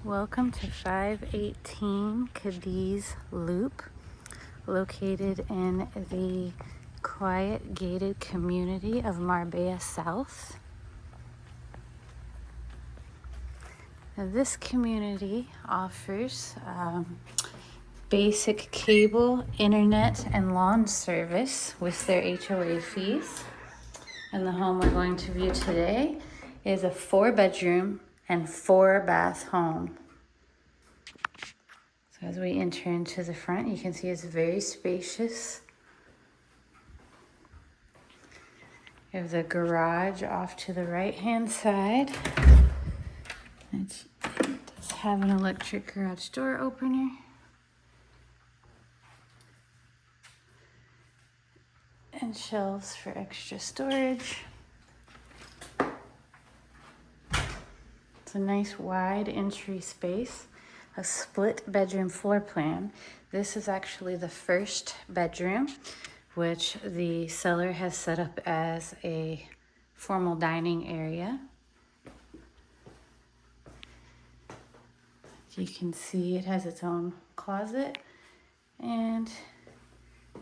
Welcome to 518 Cadiz Loop, located in the quiet gated community of Marbella South. Now, this community offers basic cable, internet, and lawn service with their HOA fees. And the home we're going to view today is a 4-bedroom and 4-bath home. So as we enter into the front, you can see it's very spacious. You have the garage off to the right-hand side. It does have an electric garage door opener. And shelves for extra storage. It's a nice wide entry space, a split bedroom floor plan. This is actually the first bedroom, which the seller has set up as a formal dining area. You can see it has its own closet and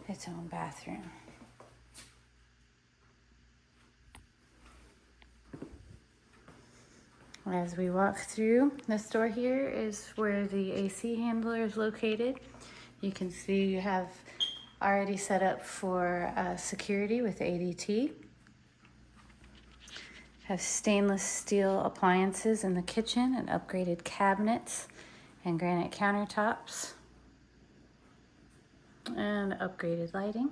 its own bathroom. As we walk through, this door here is where the AC handler is located. You can see you have already set up for security with ADT. Have stainless steel appliances in the kitchen and upgraded cabinets and granite countertops and upgraded lighting.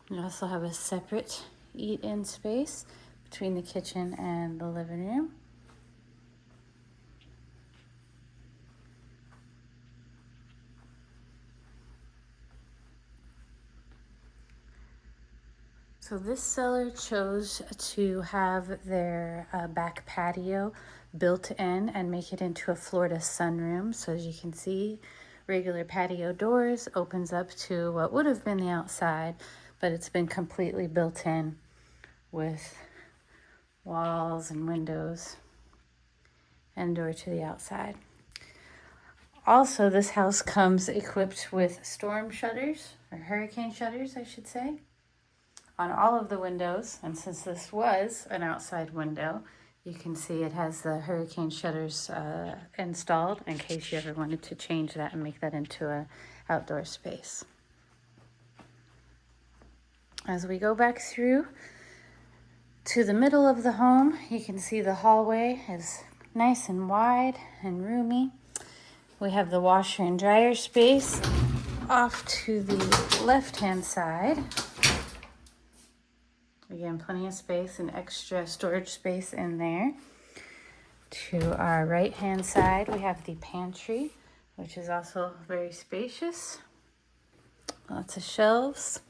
You also have a separate eat-in space between the kitchen and the living room. So this seller chose to have their back patio built in and make it into a Florida sunroom. So as you can see, regular patio doors opens up to what would have been the outside, but it's been completely built in with walls and windows and door to the outside. Also, this house comes equipped with storm shutters, or hurricane shutters, I should say, on all of the windows. And since this was an outside window, you can see it has the hurricane shutters installed in case you ever wanted to change that and make that into an outdoor space. As we go back through to the middle of the home, you can see the hallway is nice and wide and roomy. We have the washer and dryer space off to the left-hand side. Again, plenty of space and extra storage space in there. To our right-hand side, we have the pantry, which is also very spacious. Lots of shelves.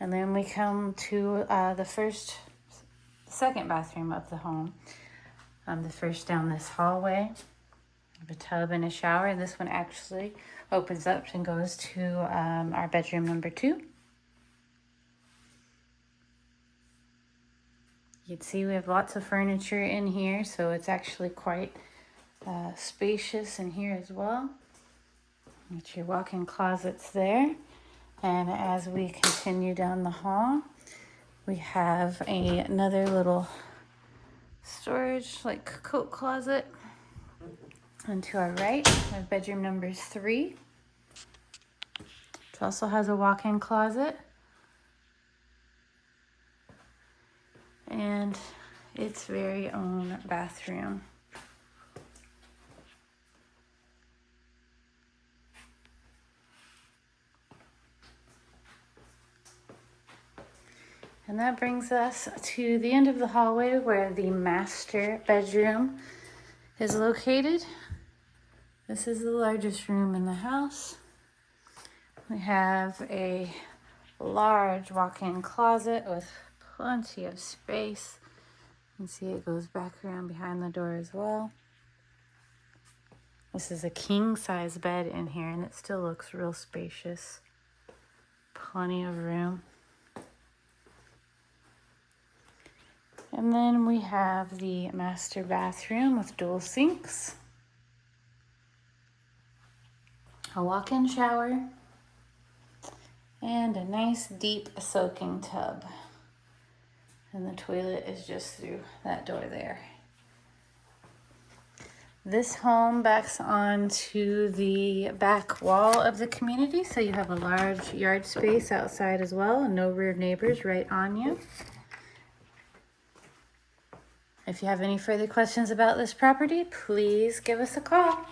And then we come to the second bathroom of the home. The first down this hallway, a tub and a shower. And this one actually opens up and goes to our bedroom number 2. You can see we have lots of furniture in here, so it's actually quite spacious in here as well. Get your walk-in closets there. And as we continue down the hall, we have another little storage, like coat closet. And to our right, we have bedroom number 3, which also has a walk-in closet. And its very own bathroom. And that brings us to the end of the hallway where the master bedroom is located. This is the largest room in the house. We have a large walk-in closet with plenty of space. You can see it goes back around behind the door as well. This is a king-size bed in here, and it still looks real spacious. Plenty of room. And then we have the master bathroom with dual sinks, a walk-in shower, and a nice deep soaking tub. And the toilet is just through that door there. This home backs onto the back wall of the community, so you have a large yard space outside as well, and no rear neighbors right on you. If you have any further questions about this property, please give us a call.